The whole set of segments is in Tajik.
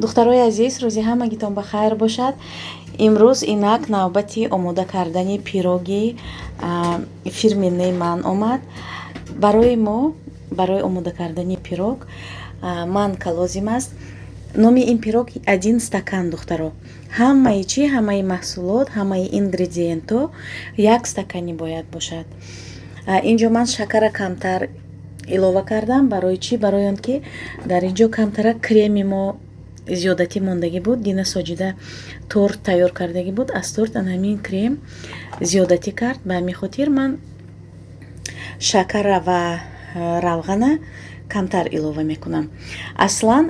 духтарои азиз, рӯзи ҳамагитон ба хайр бошад. Имрӯз инак навбати омода кардани пироги фирменаи ман омад. Барои мо, барои омода кардани пирог манка лозим аст. номи ин пирог 1 стакан духтаро. Ҳамаи чӣ, ҳамаи маҳсулот, ҳамаи ингредиентҳо 1 стакани бояд бошад. Инҷо ман шакара камтар илова кардам. Барои чӣ? Барои он ки дар инҷо камтарак креми мо зиёдатӣ мондагӣ буд. Дина соҷида торт тайёр кардагӣ буд. Аз торт ҳамин крем зиёдатӣ кард. Ба ҳамин хотир ман шакара ва равғана камтар илова мекунам. Аслан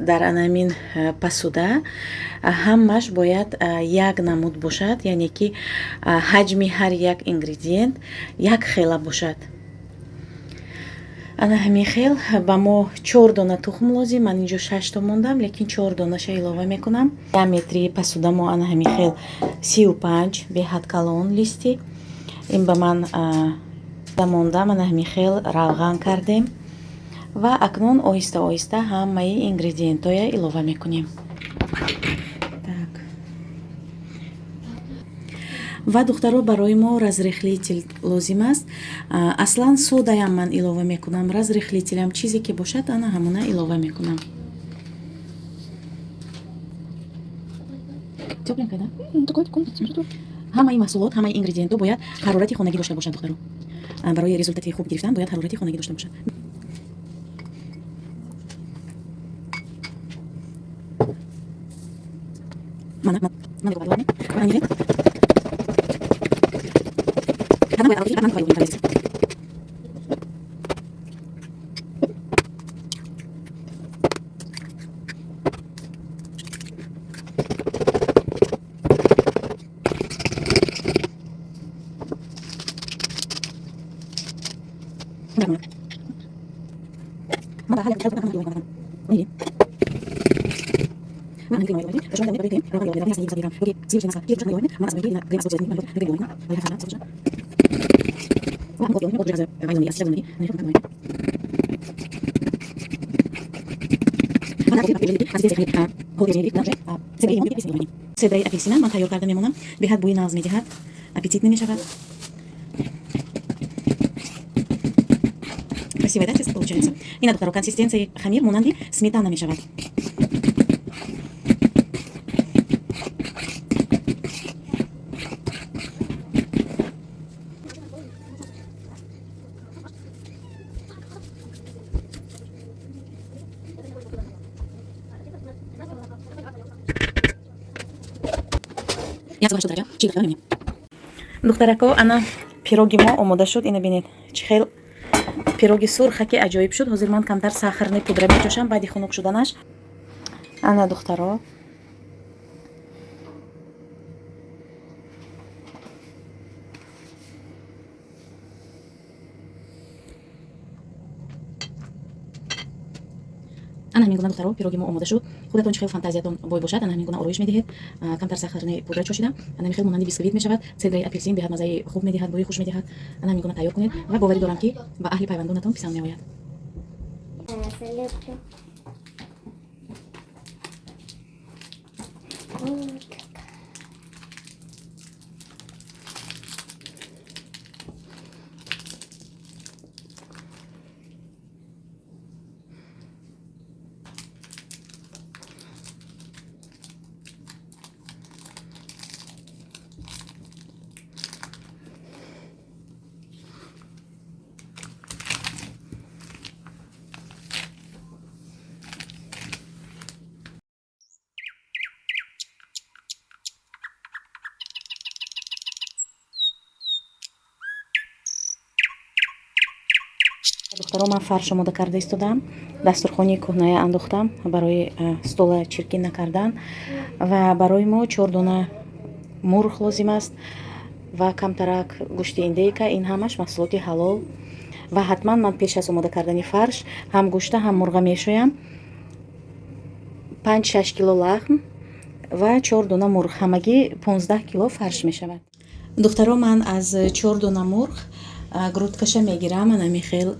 дар ҳамин пасуда ҳамаш бояд 1 намуд бошад, яъне ки ҳаҷми ҳар як ингредиент 1 хела бошад. ана ҳамин хел ба мо 4 дона тухм лозим. Ман инҷо 6 та мондам, лекин 4 донаша илова мекунам. Диаметри пасуда мо ана ҳамин хел 35 беҳад калон листи. ин ба ман мондам. ана ҳамин хел равған кардем ва акнун оҳиста оҳиста ҳамаи ингредиентҳоя илова мекунем. ва духтаро, барои мо разрехлитель лозим аст. Аслан содаям ман илова мекунам. Разрехлителям чизе ки бошад ана ҳамона илова мекунам. ҳамаи маҳсулот, ҳамаи ингредиентҳо бояд ҳарорати хонагӣ дошта бошад духтаро. барои результати хуб гирифтан бояд ҳарорати хонагӣ дошта бошад. седраи апельсина ман тайёр карда мемонам. Беҳад бӯи навз медиҳад, аппетитный мешавад. Красивая, да, тесто получается? Ина духтаро, консистенцияи хамир монанди сметана мешавад. Духтарако, ана пироги мо омода шуд. Ина бинед чӣ хел пироги сурха ки аҷоиб шуд. Ҳозир ман камтар сахарни пудра меҷӯшам баъди хунук шуданаш. Ана духтаро, ана ҳамин гуна духтаро, пироги мо омода шуд. Худатон чӣ хел фантазиятон бой бошад, ана ҳамин гуна ороиш медиҳед. Камтар сахарни пудра чошидам. ана ҳамин хел монанди бисквит мешавад. Седраи апельсин беҳад маззаи хуб медиҳад, бӯи хуш медиҳад. ана ҳамин гуна тайёр кунед ва боварӣ дорам ки ба аҳли пайвандонатон писанд меояд. духтаро, ман фарш омода карда истодам. Дастурхони кӯҳная андохтам барои стола чиркина кардан. Ва барои мо 4 дона мурғ лозим аст ва камтарак гӯшти индейка. Ин ҳамаш маҳсулоти ҳалол. Ва ҳатман ман пеш аз омода кардани фарш ҳам гӯшта, ҳам мурға мешӯям. 5-6 кило лахм ва 4 дона мурғ. ҳамагӣ 15 кило фарш мешавад. духтаро, ман аз 4 дона мурғ грудкаша мегирам. ана мехел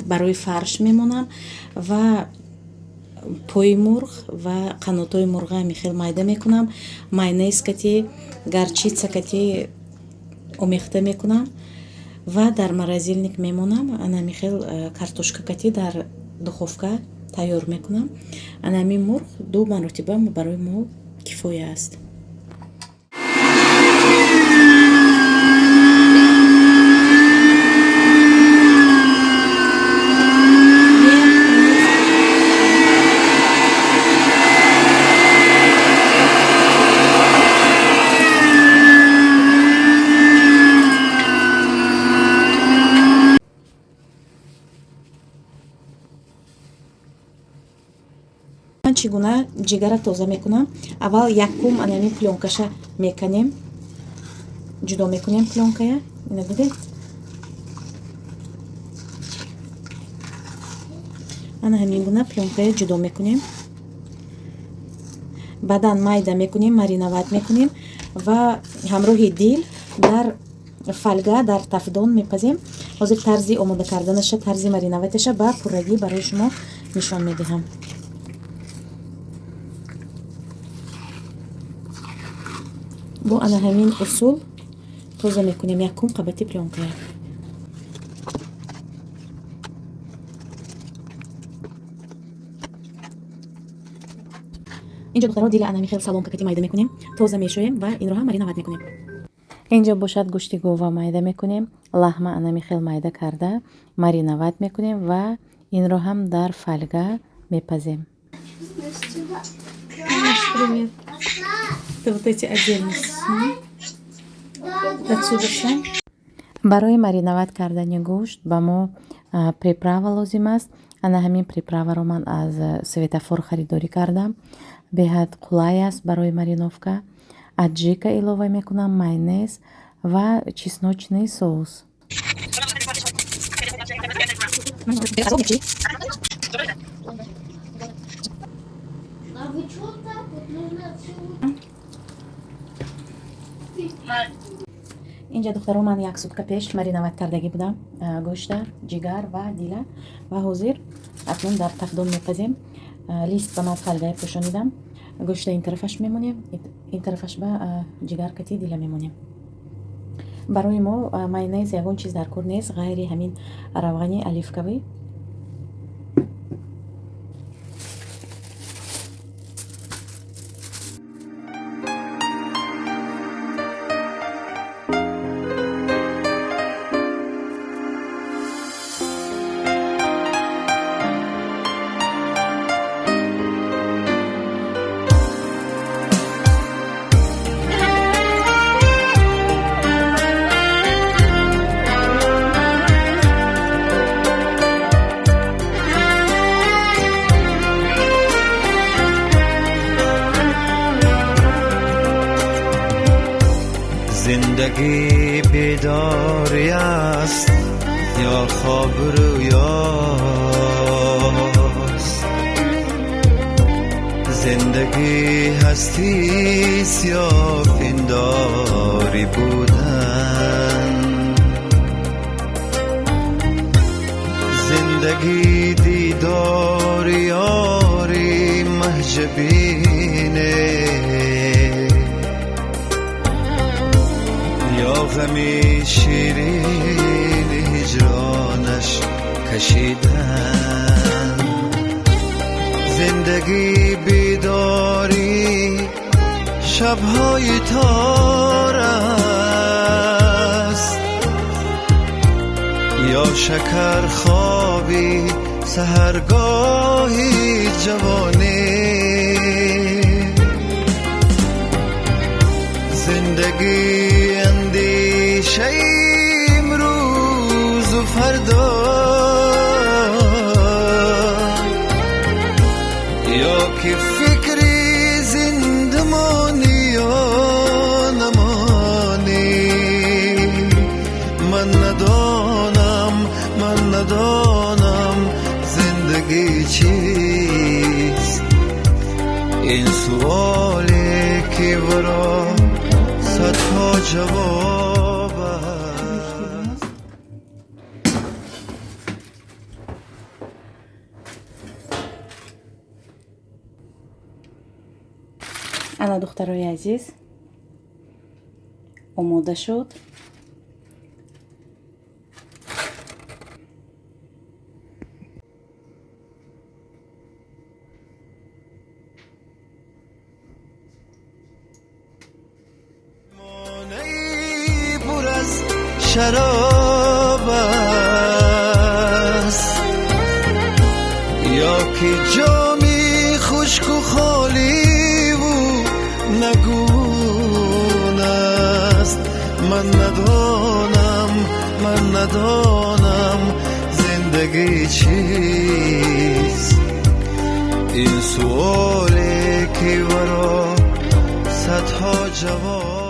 барои фарш мемонам ва пӯи мурғ ва қанотҳои мурға михел майда мекунам. майонез кати, горчица кати омехта мекунам ва дар морозилник мемонам. ана михел картошка кати дар духовка тайёр мекунам. ана ҳамин мурғ 2 маротиба барои мо кифоя аст. Ман чӣ гуна ҷигара тоза мекунам. Аввал якум анами плёнкаша меканем, ҷудо мекунем плёнкая. Ина дидед? ана ҳамин гуна плёнкая ҷудо мекунем. баъдан майда мекунем, мариноват мекунем ва ҳамроҳи дил дар фольга дар тафдон мепазем. ҳозир тарзи омода карданаша, тарзи мариноваташа ба пуррагӣ барои шумо нишон медиҳам. бо ана ҳамин усул тоза мекунем якум қабати плёнкая. инҷо духтаро дила ана михел салонка кати майда мекунем, тоза мешоем ва инро ҳам мариноват мекунем. инҷо бошад гӯшти гова майда мекунем, лаҳма ана михел майда карда мариноват мекунем ва инро ҳам дар фольга мепазем. барои мариноват кардани гӯшт ба мо приправа лозим аст. ана ҳамин приправаро ман аз светофор харидорӣ кардам. беҳад қулай аст барои мариновка. аҷика илова мекунам, майонез ва чесночный соус. инҷа духтаро ман як сутка пеш мариноват кардагӣ будам гӯшта, ҷигар ва дила ва ҳозир акнун дар тафдон мепазем. лист ба ман фольгая пӯшонидам. гӯшта ин тарафаш мемонем, ин тарафаш ба ҷигар кати дила мемонем. барои мо майонез ягон чиз дар кор нест ғайри ҳамин равғани оливкавӣ. زندگی بیداری است یا خواب رویاست، زندگی هستی یا پنداری بودن، زندگی دیدار یاری محجبینه یا غمی شیرین هجرانش کشیدن. زندگی بیداری شبهای تار است یا شکر خوابی سحرگاهی جوانی. زندگی اندیشه امروز و فردا یا که فکری زندمانی یا نمانی. من ندانم زندگی چیست، این سوالی که برا صدها جواب است. ана духтарои азиз омода шуд. شراب است یا که جامی خشک و خالی و نگون است. من ندانم زندگی چیست. این سوالی که ورا صدها جواب